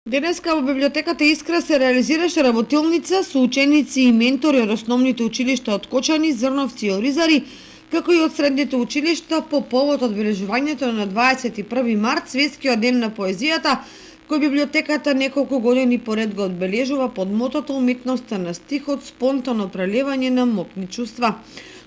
Денеска во библиотеката Искра се реализираше работилница со ученици и ментори од основните училишта од Кочани, Зрновци и Оризари, како и од средните училишта по повод одбележувањето на 21 март, Светскиот ден на поезијата, кој библиотеката неколку години поред го одбележува под мотото уметноста на стихот, спонтано прелевање на мокни чувства.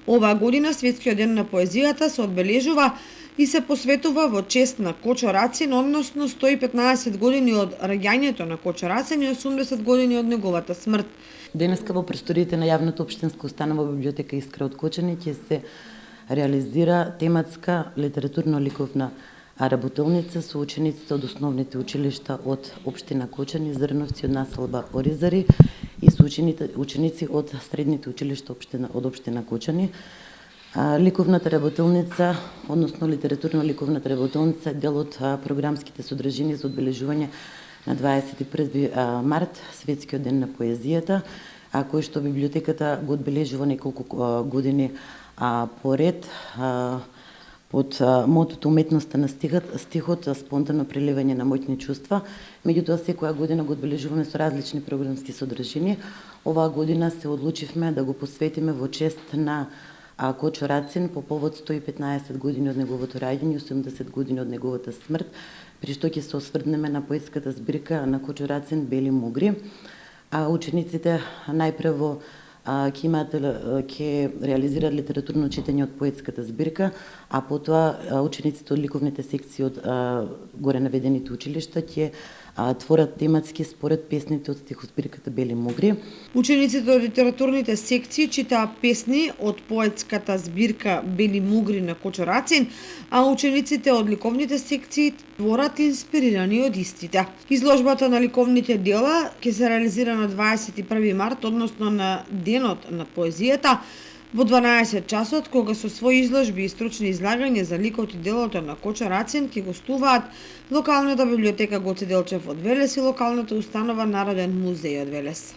Оваа година Светскиот ден на поезијата се одбележува и се посветува во чест на Кочо Рацин, односно 115 години од раѓањето на Кочо Рацин и 80 години од неговата смрт. Денеска во просториите на јавната општинска установа библиотека Искра од Кочани ќе се реализира тематска литературно-ликовна работилница со учениците од основните училишта од општина Кочани, Зрновци, од населба Оризари и со ученици од средните училишта од општина Кочани. Ликовната работилница, односно литературно-ликовната работилница е дел од програмските содржини за одбележување на 21 март, Светскиот ден на поезијата, кој што библиотеката го одбележува неколку години поред под мотото уметноста на стихот, спонтано прелевање на моќни чувства. Меѓутоа, секоја година го одбележуваме со различни програмски содржини. Оваа година се одлучивме да го посветиме во чест на Кочо Рацин по повод 115 години од неговото раѓање и 80 години од неговата смрт, при што ќе се осврнеме на поетската збирка на Кочо Рацин Бели мугри. Учениците најпрво ќе реализираат литературно читање од поетската збирка, а потоа учениците од ликовните секции од горе наведените училишта ќе творат тематски според песните од стихозбирката Бели мугри. Учениците од литературните секции читаа песни од поетската збирка Бели мугри на Кочо Рацин, а учениците од ликовните секции творат инспирирани од истите. Изложбата на ликовните дела ќе се реализира на 21 март, односно на денот на поезијата, во 12 часот, кога со своји изложби и стручни излагања за ликот и делото на Кочо Рацин ќе гостуваат локалната библиотека Гоце Делчев од Велес и локалната установа Народен музеј од Велес.